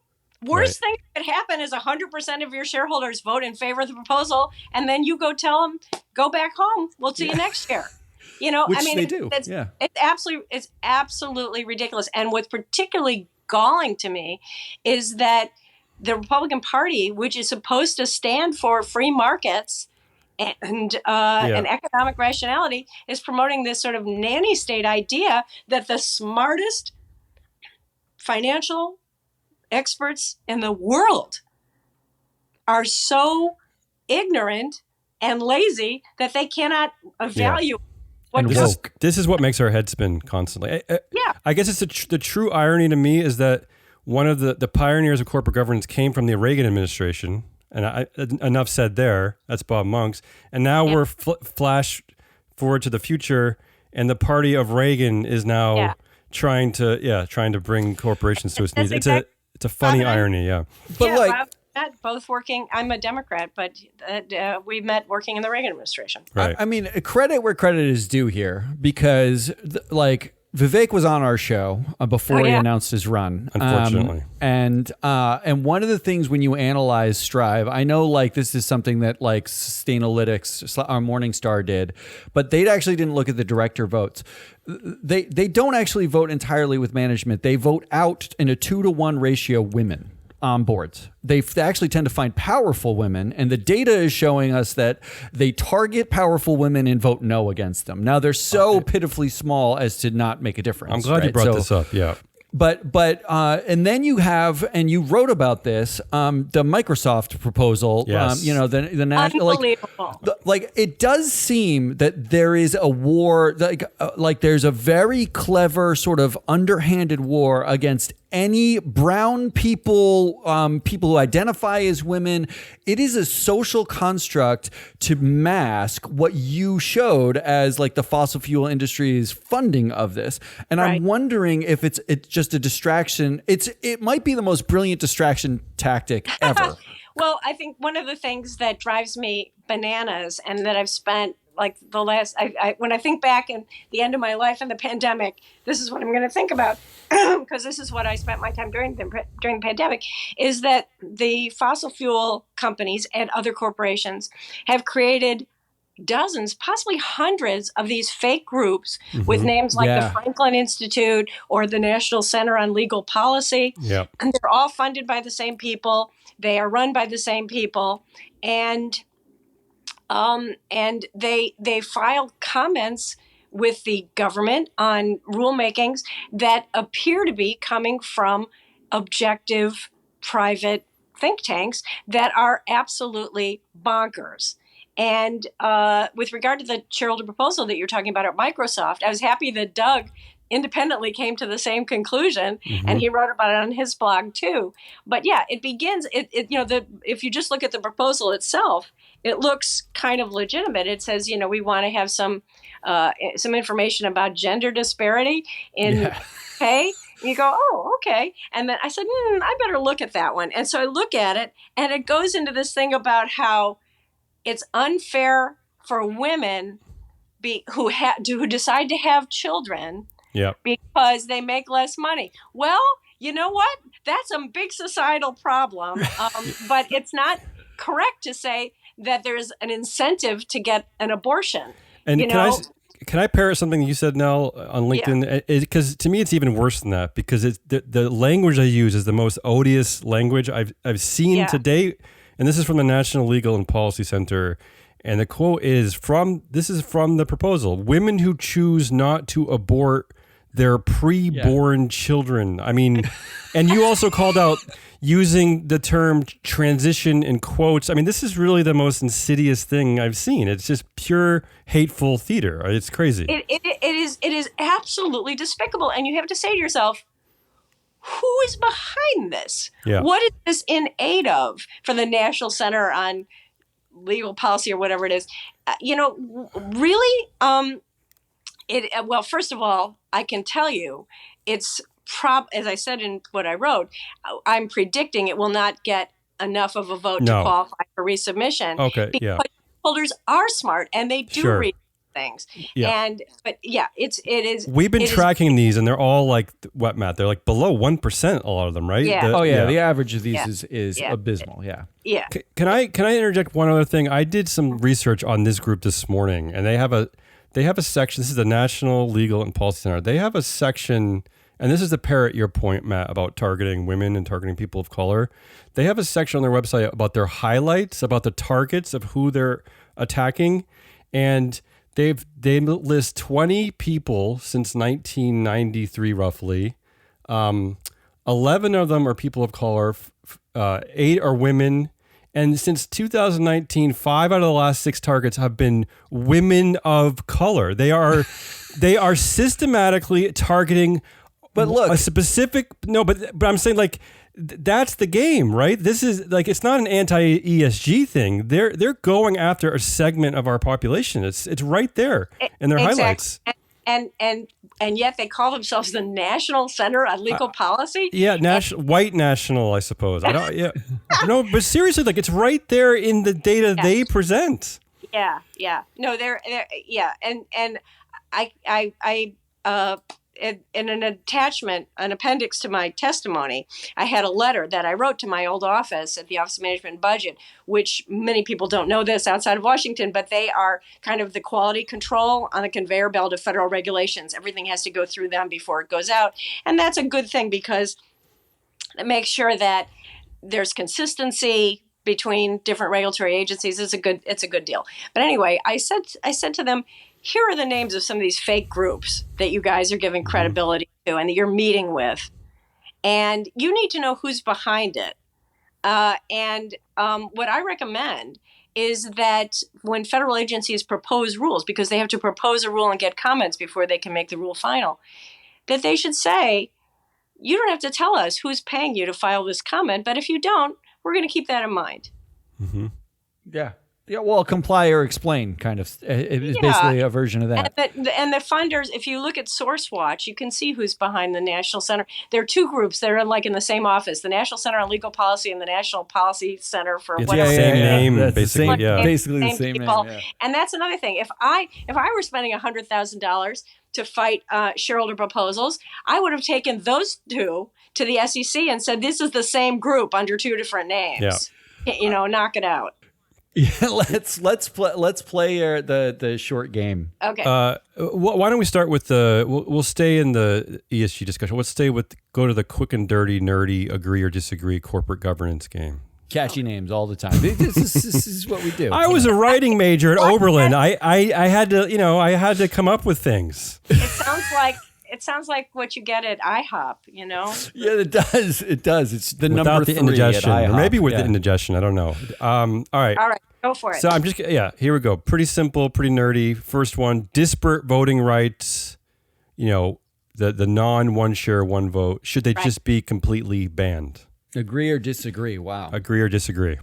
Worst thing that could happen is 100% of your shareholders vote in favor of the proposal, and then you go tell them, go back home. We'll see you next year. Which they do. It's absolutely ridiculous. And what's particularly galling to me is that the Republican Party, which is supposed to stand for free markets and economic rationality, is promoting this sort of nanny state idea that the smartest financial experts in the world are so ignorant and lazy that they cannot evaluate what this is what makes our head spin constantly. I guess it's the true irony to me is that one of the pioneers of corporate governance came from the Reagan administration. And enough said there. That's Bob Monks. And now we're flash forward to the future, and the party of Reagan is now trying to bring corporations to its knees. It's a funny irony, But both working. I'm a Democrat, but we met working in the Reagan administration. Right. I mean, credit where credit is due here, because Vivek was on our show before he announced his run. Unfortunately. And one of the things when you analyze Strive, I know this is something that Sustainalytics or Morningstar did, but they actually didn't look at the director votes. They don't actually vote entirely with management. They vote out in a 2-to-1 ratio women on boards. They actually tend to find powerful women, and the data is showing us that they target powerful women and vote no against them. Now they're so pitifully small as to not make a difference. I'm glad you brought this up. Yeah. But and then you have, and you wrote about this, the Microsoft proposal. Yes. The national, unbelievable. It does seem that there is a war, there's a very clever sort of underhanded war against any brown people, people who identify as women. It is a social construct to mask what you showed as the fossil fuel industry's funding of this. And I'm wondering if it's just a distraction. It might be the most brilliant distraction tactic ever. Well, I think one of the things that drives me bananas, and that I've spent the last, when I think back in the end of my life in the pandemic, this is what I'm going to think about, because this is what I spent my time during the pandemic, is that the fossil fuel companies and other corporations have created dozens, possibly hundreds of these fake groups with names like the Franklin Institute or the National Center on Legal Policy. Yeah. And they're all funded by the same people. They are run by the same people. And they file comments with the government on rulemakings that appear to be coming from objective private think tanks that are absolutely bonkers. And with regard to the shareholder proposal that you're talking about at Microsoft, I was happy that Doug independently came to the same conclusion, and he wrote about it on his blog too. But yeah, it begins. If you just look at the proposal itself, it looks kind of legitimate. It says, we want to have some information about gender disparity in pay. You go, oh, okay. And then I said, I better look at that one. And so I look at it, and it goes into this thing about how it's unfair for women who decide to have children because they make less money. Well, you know what? That's a big societal problem. But it's not correct to say that there's an incentive to get an abortion. And can I parrot something you said, Nell, on LinkedIn? Because to me, it's even worse than that, because it's the language I use is the most odious language I've seen to date. And this is from the National Legal and Policy Center. And the quote is from the proposal: women who choose not to abort their preborn children. I mean, and you also called out using the term transition in quotes. I mean, this is really the most insidious thing I've seen. It's just pure hateful theater. It's crazy. It is absolutely despicable. And you have to say to yourself, who is behind this? Yeah. What is this in aid of for the National Center on Legal Policy or whatever it is? Really, well, first of all, I can tell you it's as I said in what I wrote, I'm predicting it will not get enough of a vote to qualify for resubmission. Okay, because holders are smart and they do read things. Yeah. It is. We've been tracking these, and they're all like what, Matt? They're like below 1%. A lot of them, right? Yeah. The average of these is abysmal. Yeah. Yeah. Can I interject one other thing? I did some research on this group this morning, and they have a section. This is the National Legal and Policy Center. They have a section, and this is to parrot your point, Matt, about targeting women and targeting people of color. They have a section on their website about their highlights, about the targets of who they're attacking, and they list 20 people since 1993, roughly. 11 of them are people of color. 8 are women. And since 2019, 5 out of the last 6 targets have been women of color. They are systematically targeting a specific. No, but I'm saying, like, that's the game, right? This is like, it's not an anti-ESG thing. They're going after a segment of our population. It's right there in their highlights. And yet they call themselves the National Center on Legal Policy. Yeah, white national, I suppose. I don't. Yeah, no, but seriously, like, it's right there in the data they present. Yeah. No, they're and I in an attachment, an appendix to my testimony, I had a letter that I wrote to my old office at the Office of Management and Budget, which many people don't know this outside of Washington, but they are kind of the quality control on the conveyor belt of federal regulations. Everything has to go through them before it goes out. And that's a good thing because it makes sure that there's consistency between different regulatory agencies. It's a good deal. But anyway, I said to them, here are the names of some of these fake groups that you guys are giving credibility to and that you're meeting with. And you need to know who's behind it. What I recommend is that when federal agencies propose rules, because they have to propose a rule and get comments before they can make the rule final, that they should say, you don't have to tell us who's paying you to file this comment, but if you don't, we're going to keep that in mind. Mm-hmm. Yeah. Yeah, well, comply or explain, kind of. It's basically a version of that. And the funders, if you look at SourceWatch, you can see who's behind the National Center. There are 2 groups that are like in the same office: the National Center on Legal Policy and the National Policy Center for whatever. It's the same name, basically. Basically the same name. Yeah. And that's another thing. If I were spending $100,000 to fight shareholder proposals, I would have taken those 2 to the SEC and said, "This is the same group under 2 different names." Yeah. Knock it out. Yeah, let's play the short game. Okay. Why don't we start with we'll stay in the ESG discussion. Let's go to the quick and dirty, nerdy, agree or disagree corporate governance game. Catchy names all the time. This is what we do. I was a writing major at Oberlin. I had to come up with things. It sounds like it sounds like what you get at IHOP, Yeah, it does. It does. It's the Without number the 3 indigestion, at IHOP. or maybe with Yeah. the indigestion. I don't know. All right. All right, go for it. So here we go. Pretty simple, pretty nerdy. First one, disparate voting rights. The non one share, one vote. Should they just be completely banned? Agree or disagree? Wow. Agree or disagree?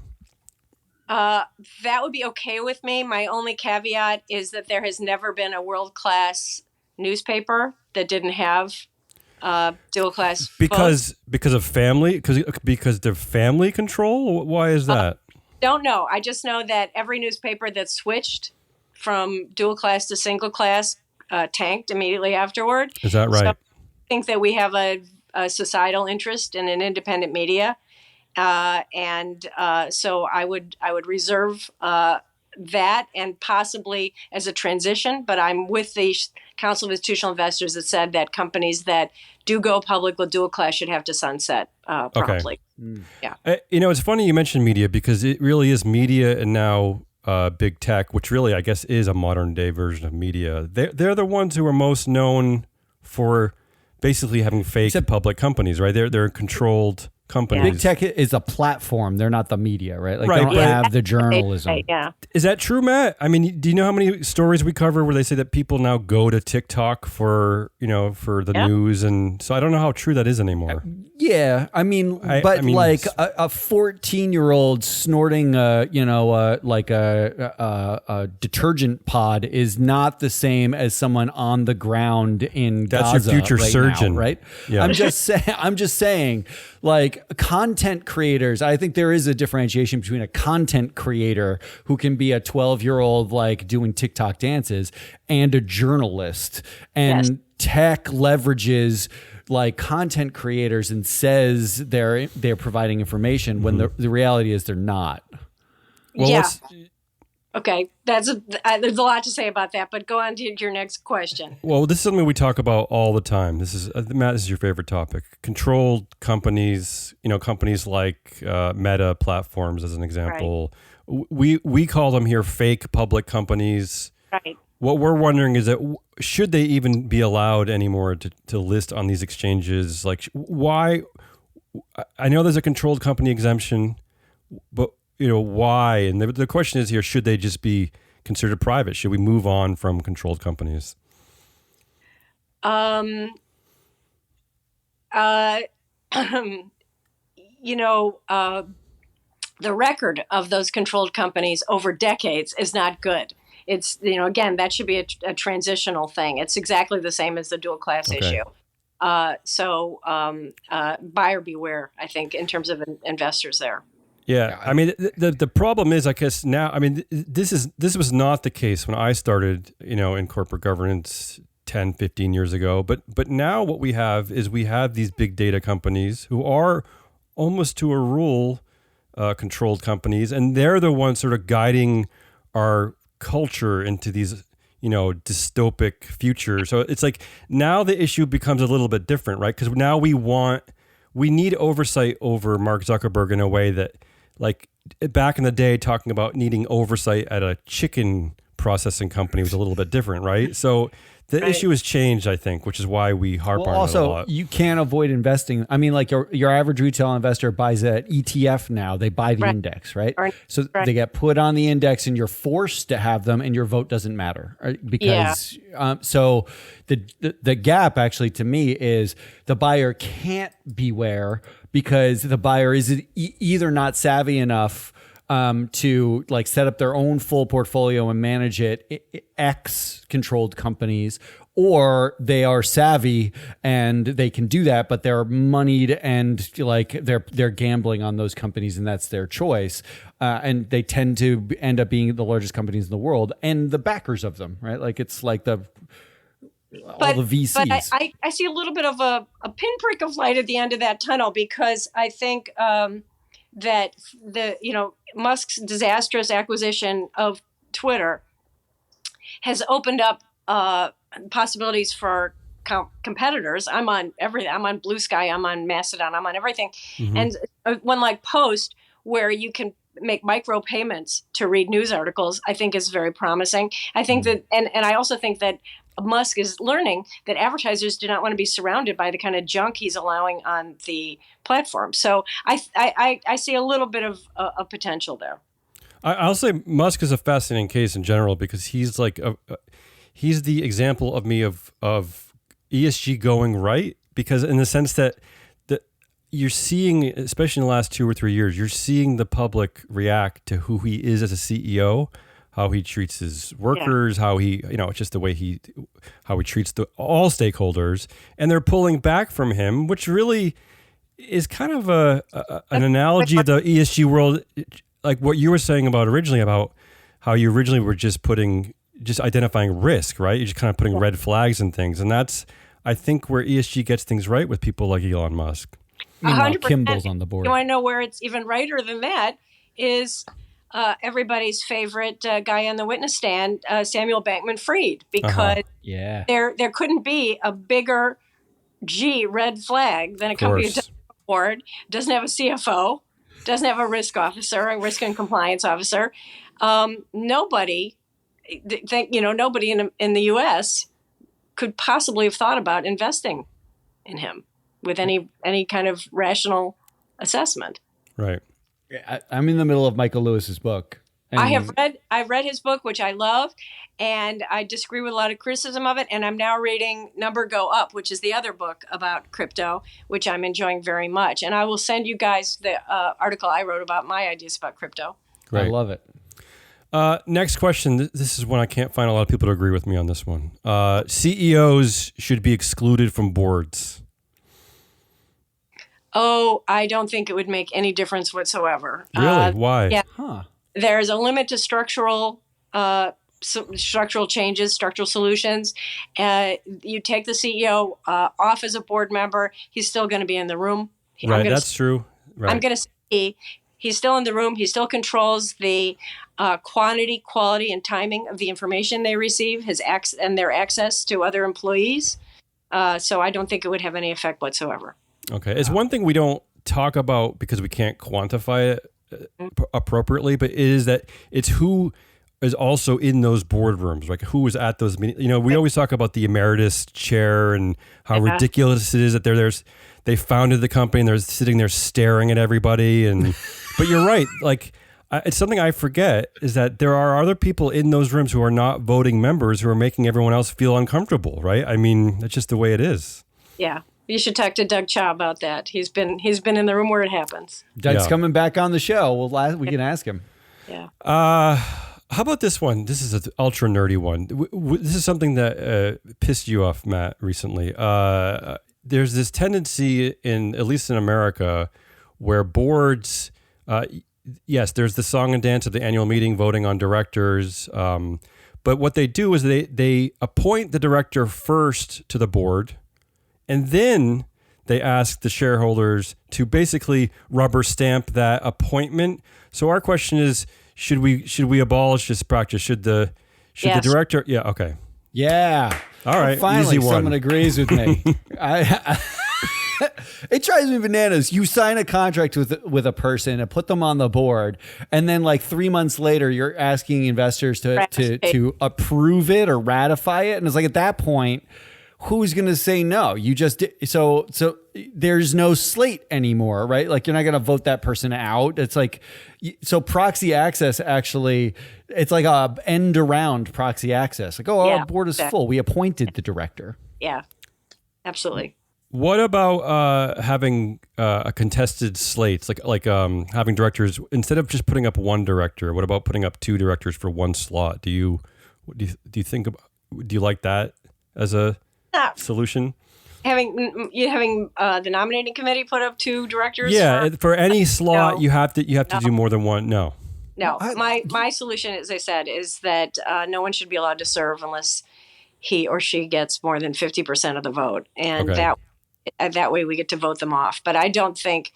That would be okay with me. My only caveat is that there has never been a world-class newspaper that didn't have dual-class votes. Because of family? Because they're family control? Why is that? Don't know. I just know that every newspaper that switched from dual-class to single-class tanked immediately afterward. Is that right? So I think that we have a societal interest in an independent media. So I would reserve that, and possibly as a transition, but I'm with the Council of Institutional Investors that said that companies that do go public with dual class should have to sunset promptly. Okay. Yeah. It's funny you mentioned media, because it really is media and now big tech, which really I guess is a modern day version of media. They're the ones who are most known for basically having fake public companies, right? They're controlled companies. Big tech is a platform. They're not the media, right? Like Right. they don't have the journalism. Right, yeah. Is that true, Matt? I mean, do you know how many stories we cover where they say that people now go to TikTok for the news? And so I don't know how true that is anymore. Yeah, I mean, like a 14-year-old snorting, like a detergent pod is not the same as someone on the ground in That's Gaza your future right surgeon, now, right? Yeah. I'm just saying, like content creators. I think there is a differentiation between a content creator who can be a 12-year-old like doing TikTok dances and a journalist. And Yes. tech leverages like content creators and says they're providing information when the reality is they're not. Well, Yeah. Okay, there's a lot to say about that, but go on to your next question. Well, this is something we talk about all the time. This is Matt. This is your favorite topic. Controlled companies. Companies like Meta platforms, as an example. Right. We call them here fake public companies. Right. What we're wondering is that should they even be allowed anymore to list on these exchanges? Like, why? I know there's a controlled company exemption, but why? And the question is here: should they just be considered private? Should we move on from controlled companies? The record of those controlled companies over decades is not good. It's, again, that should be a transitional thing. It's exactly the same as the dual class issue. So buyer beware, I think, in terms of investors there. Yeah. I mean, the problem is, I guess now, I mean, this was not the case when I started, in corporate governance 10, 15 years ago. But now what we have is these big data companies who are almost to a rule controlled companies, and they're the ones sort of guiding our culture into these, dystopic futures. So it's like now the issue becomes a little bit different, right? Because now we need oversight over Mark Zuckerberg in a way that, like back in the day, talking about needing oversight at a chicken processing company was a little bit different, right? So the issue has changed, I think, which is why we harp on it a also, lot. you can't avoid investing. I mean, like your average retail investor buys an ETF now. They buy the index, right? So they get put on the index and you're forced to have them and your vote doesn't matter. Right? Because so the gap actually to me is the buyer can't beware because the buyer is either not savvy enough to like set up their own full portfolio and manage it, X controlled companies, or they are savvy and they can do that, but they're moneyed and like they're gambling on those companies and that's their choice. And they tend to end up being the largest companies in the world and the backers of them, right? Like it's like all the VCs. But I see a little bit of a pinprick of light at the end of that tunnel because I think that Musk's disastrous acquisition of Twitter has opened up possibilities for competitors. I'm on everything. I'm on Blue Sky. I'm on Mastodon. I'm on everything. Mm-hmm. And one like Post, where you can make micro payments to read news articles, I think is very promising. I think that, and I also think that Musk is learning that advertisers do not want to be surrounded by the kind of junk he's allowing on the platform. So I see a little bit of a potential there. I'll say Musk is a fascinating case in general because he's like he's the example of me of ESG going right, because in the sense that you're seeing, especially in the last 2 or 3 years, you're seeing the public react to who he is as a CEO, how he treats his workers, how he, it's just the way how he treats all stakeholders, and they're pulling back from him, which really is kind of an analogy of the ESG world, like what you were saying about originally, about how you originally were just identifying risk, right? You're just kind of putting red flags and things, and that's, I think, where ESG gets things right with people like Elon Musk. Meanwhile, Kimball's on the board. You want to know where it's even righter than that is everybody's favorite guy on the witness stand, Samuel Bankman-Fried, because there couldn't be a bigger red flag than a company that doesn't have a board, doesn't have a CFO, doesn't have a risk officer, a risk and compliance officer. Nobody in the U.S. could possibly have thought about investing in him with any kind of rational assessment. Right. I'm in the middle of Michael Lewis's book. I've read his book, which I love, and I disagree with a lot of criticism of it. And I'm now reading Number Go Up, which is the other book about crypto, which I'm enjoying very much. And I will send you guys the article I wrote about my ideas about crypto. Great. I love it. Next question. This is one I can't find a lot of people to agree with me on this one. CEOs should be excluded from boards. Oh, I don't think it would make any difference whatsoever. Really? Why? Yeah. Huh. There's a limit to structural changes, structural solutions. You take the CEO off as a board member, he's still going to be in the room. Right, that's true. Right. I'm going to say he's still in the room. He still controls the quantity, quality, and timing of the information they receive, and their access to other employees. So I don't think it would have any effect whatsoever. Okay. It's one thing we don't talk about because we can't quantify it appropriately, but it is that it's who is also in those boardrooms, like who was at those meetings. We always talk about the emeritus chair and how ridiculous it is that they founded the company and they're sitting there staring at everybody. But you're right. Like, it's something I forget is that there are other people in those rooms who are not voting members who are making everyone else feel uncomfortable, right? I mean, that's just the way it is. Yeah. You should talk to Doug Chow about that. He's been in the room where it happens. Doug's coming back on the show. We can ask him. Yeah. How about this one? This is an ultra nerdy one. This is something that pissed you off, Matt, recently. There's this tendency at least in America, where boards, yes, there's the song and dance of the annual meeting voting on directors. But what they do is they appoint the director first to the board, and then they ask the shareholders to basically rubber stamp that appointment. So our question is, should we abolish this practice? Should the director? Yeah. Okay. Yeah. All right. Finally, easy one. someone agrees with me. It drives me bananas. You sign a contract with a person and put them on the board, and then like 3 months later, you're asking investors to approve it or ratify it, and it's like at that point, who's going to say no? You just so there's no slate anymore, right? Like you're not going to vote that person out. It's like, so proxy access actually, it's like a end around proxy access. Like, our board is full. We appointed the director. Yeah, absolutely. What about having a contested slates, like having directors instead of just putting up one director? What about putting up two directors for one slot? Do you like that as a solution? Having the nominating committee put up two directors. Yeah, for any slot, you have to do more than one. No. My solution, as I said, is that no one should be allowed to serve unless he or she gets more than 50% of the vote, and that way we get to vote them off. But I don't think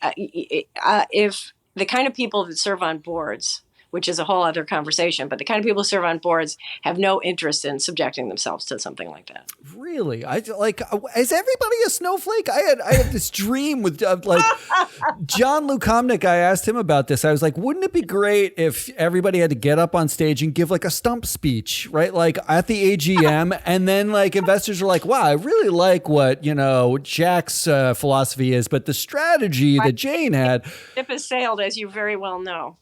if the kind of people that serve on boards which is a whole other conversation. But the kind of people who serve on boards have no interest in subjecting themselves to something like that. Really? Is everybody a snowflake? I had this dream with like John Lukomnik. I asked him about this. I was like, wouldn't it be great if everybody had to get up on stage and give like a stump speech, right? Like at the AGM, and then like investors are like, wow, I really like what, Jack's philosophy is, but the strategy that Jane had. Ship has sailed, as you very well know.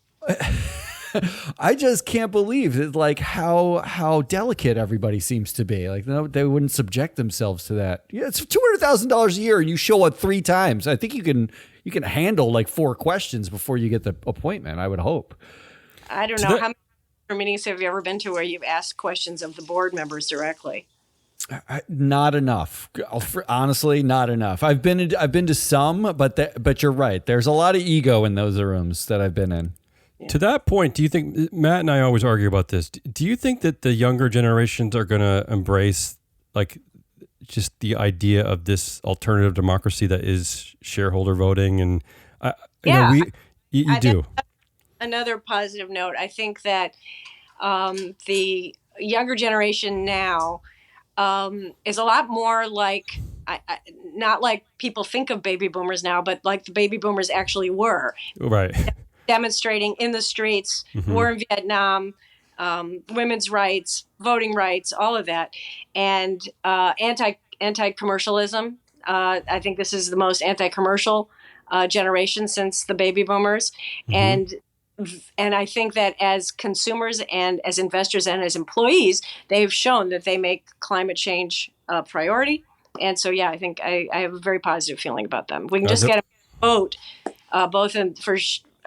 I just can't believe it, like how delicate everybody seems to be. Like, no, they wouldn't subject themselves to that. Yeah, it's $200,000 a year, and you show up 3 times. I think you can handle like 4 questions before you get the appointment. I would hope. I don't know how many meetings have you ever been to where you've asked questions of the board members directly? Not enough. Honestly, not enough. I've been to some, but you're right. There's a lot of ego in those rooms that I've been in. Yeah. To that point, do you think, Matt and I always argue about this, do you think that the younger generations are going to embrace like just the idea of this alternative democracy that is shareholder voting? And you do. Another positive note, I think that the younger generation now is a lot more like, not like people think of baby boomers now, but like the baby boomers actually were. Right. Demonstrating in the streets, war in Vietnam, women's rights, voting rights, all of that, and anti-commercialism. I think this is the most anti-commercial generation since the baby boomers, and I think that as consumers and as investors and as employees, they've shown that they make climate change a priority. And so, yeah, I think I have a very positive feeling about them. We can just get a vote both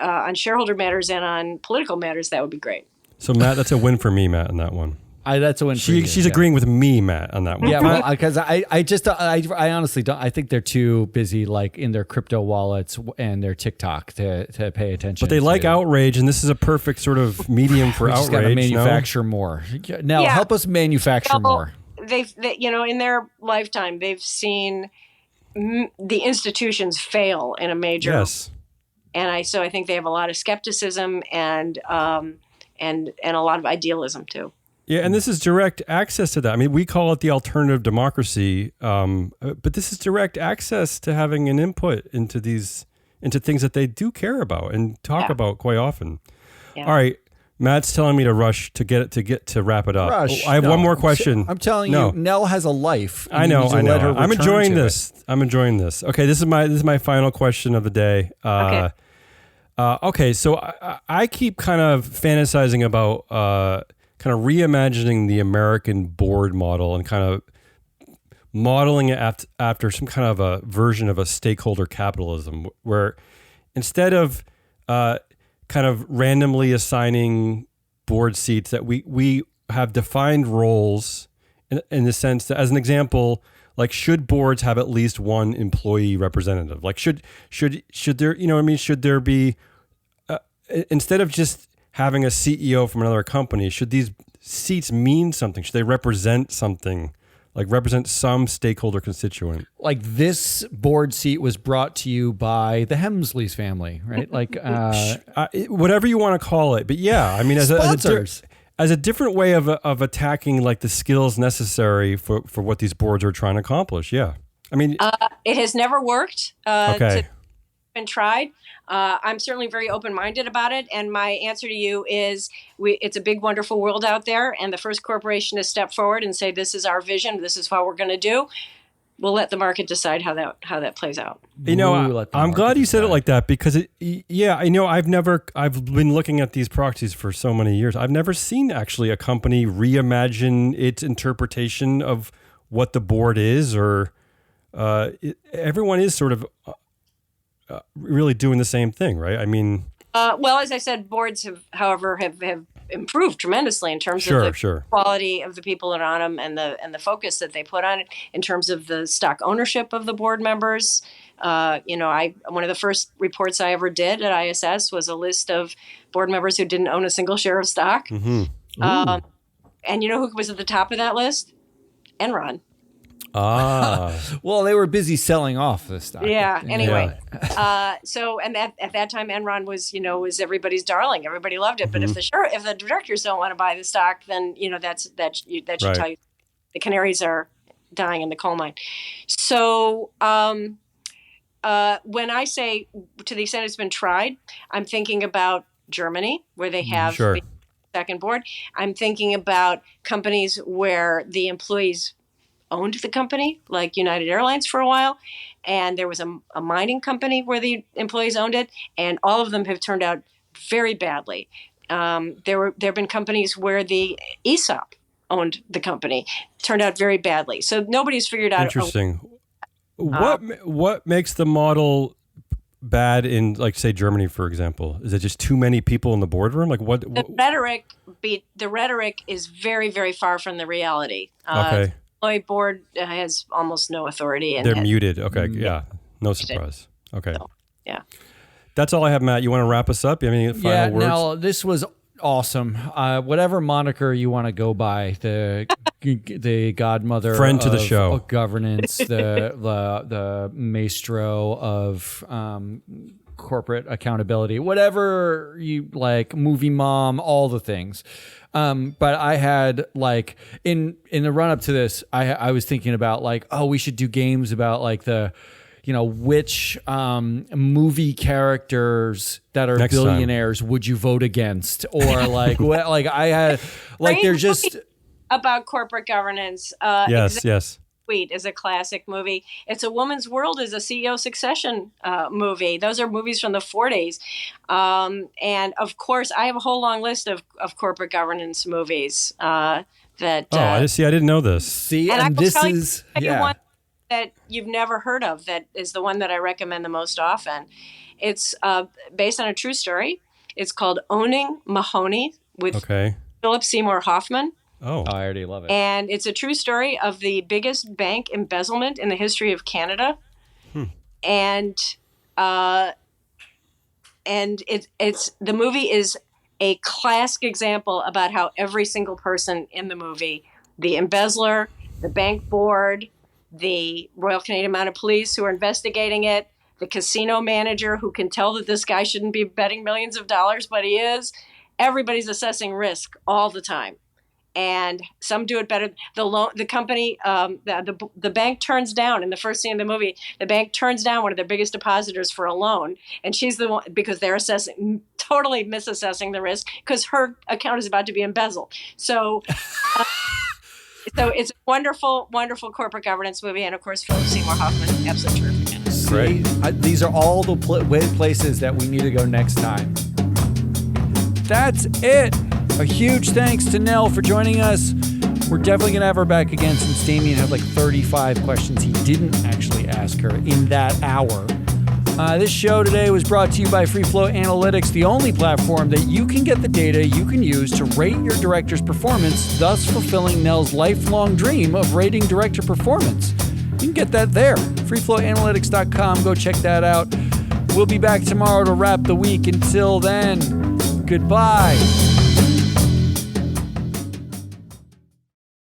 on shareholder matters and on political matters. That would be great. So, Matt, that's a win for me, Matt, on that one. That's a win for you. She's agreeing with me, Matt, on that one. Yeah, well, because I honestly don't. I think they're too busy, like in their crypto wallets and their TikTok to pay attention. But they like outrage, and this is a perfect sort of medium for outrage. Got to manufacture more. Now, help us manufacture more. They've in their lifetime, they've seen the institutions fail in a major. Yes. And so I think they have a lot of skepticism and a lot of idealism too. Yeah, and this is direct access to that. I mean, we call it the alternative democracy, but this is direct access to having an input into things that they do care about and talk about quite often. Yeah. All right, Matt's telling me to rush to wrap it up. I have one more question. I'm telling you, Nell has a life. I know. I'm enjoying this. Okay, this is my final question of the day. Okay, so I keep kind of fantasizing about kind of reimagining the American board model and kind of modeling it after some kind of a version of a stakeholder capitalism, where instead of kind of randomly assigning board seats, that we have defined roles in the sense that, as an example, like, should boards have at least one employee representative? Like, should there, should there be, instead of just having a CEO from another company, should these seats mean something? Should they represent something, like represent some stakeholder constituent? Like, this board seat was brought to you by the Hemsleys family, right? Like, whatever you want to call it. But yeah, I mean, as a different way of attacking like the skills necessary for what these boards are trying to accomplish. Yeah. I mean, it has never worked. Okay. Been tried. I'm certainly very open-minded about it, and my answer to you is it's a big, wonderful world out there, and the first corporation to step forward and say, this is our vision, this is what we're going to do, we'll let the market decide how that plays out. I'm glad you said it like that, because I've been looking at these proxies for so many years. I've never seen actually a company reimagine its interpretation of what the board is, or everyone is sort of really doing the same thing, right? I mean, well, as I said, boards have improved tremendously in terms of the quality of the people that are on them and the focus that they put on it in terms of the stock ownership of the board members. One of the first reports I ever did at ISS was a list of board members who didn't own a single share of stock. Mm-hmm. And you know who was at the top of that list? Enron. Ah. Well, they were busy selling off the stock. Yeah. Anyway, so and at that time, Enron was everybody's darling. Everybody loved it. But if the directors don't want to buy the stock, then that should tell you the canaries are dying in the coal mine. So when I say to the extent it's been tried, I'm thinking about Germany, where they have the second board. I'm thinking about companies where the employees owned the company, like United Airlines for a while, and there was a mining company where the employees owned it, and all of them have turned out very badly. There have been companies where the ESOP owned the company, turned out very badly. So nobody's figured out. Interesting. What makes the model bad in, like, say, Germany, for example? Is it just too many people in the boardroom? Like what? The rhetoric is very, very far from the reality. Okay. The employee board has almost no authority. They're muted. Okay. Yeah. No surprise. Okay. So, yeah. That's all I have, Matt. You want to wrap us up? You have any final words? Now, this was awesome. Whatever moniker you want to go by, the godmother, friend to the show, of governance, the maestro of corporate accountability, whatever you like, movie mom, all the things. But I had like in the run up to this, I was thinking about like, oh, we should do games about like which movie characters that are Next billionaires would you vote against, or like what? Like I had like they're just about corporate governance. Yes. Sweet is a classic movie. It's a Woman's World is a CEO Succession movie. Those are movies from the 40s. And of course, I have a whole long list of corporate governance movies that. I didn't know this. See, and this is one that you've never heard of. That is the one that I recommend the most often. It's based on a true story. It's called Owning Mahoney with Philip Seymour Hoffman. Oh, I already love it. And it's a true story of the biggest bank embezzlement in the history of Canada. And it's the movie is a classic example about how every single person in the movie, the embezzler, the bank board, the Royal Canadian Mounted Police who are investigating it, the casino manager who can tell that this guy shouldn't be betting millions of dollars, but he is. Everybody's assessing risk all the time. And some do it better. The company, the bank turns down in the first scene of the movie. The bank turns down one of their biggest depositors for a loan, and she's the one because they're totally misassessing the risk because her account is about to be embezzled. So, so it's a wonderful, wonderful corporate governance movie, and of course, Philip Seymour Hoffman, absolutely terrific. Great. These are all the places that we need to go next time. That's it. A huge thanks to Nell for joining us. We're definitely going to have her back again since Damien had like 35 questions he didn't actually ask her in that hour. This show today was brought to you by Free Flow Analytics, the only platform that you can get the data you can use to rate your director's performance, thus fulfilling Nell's lifelong dream of rating director performance. You can get that there. freeflowanalytics.com. Go check that out. We'll be back tomorrow to wrap the week. Until then, goodbye.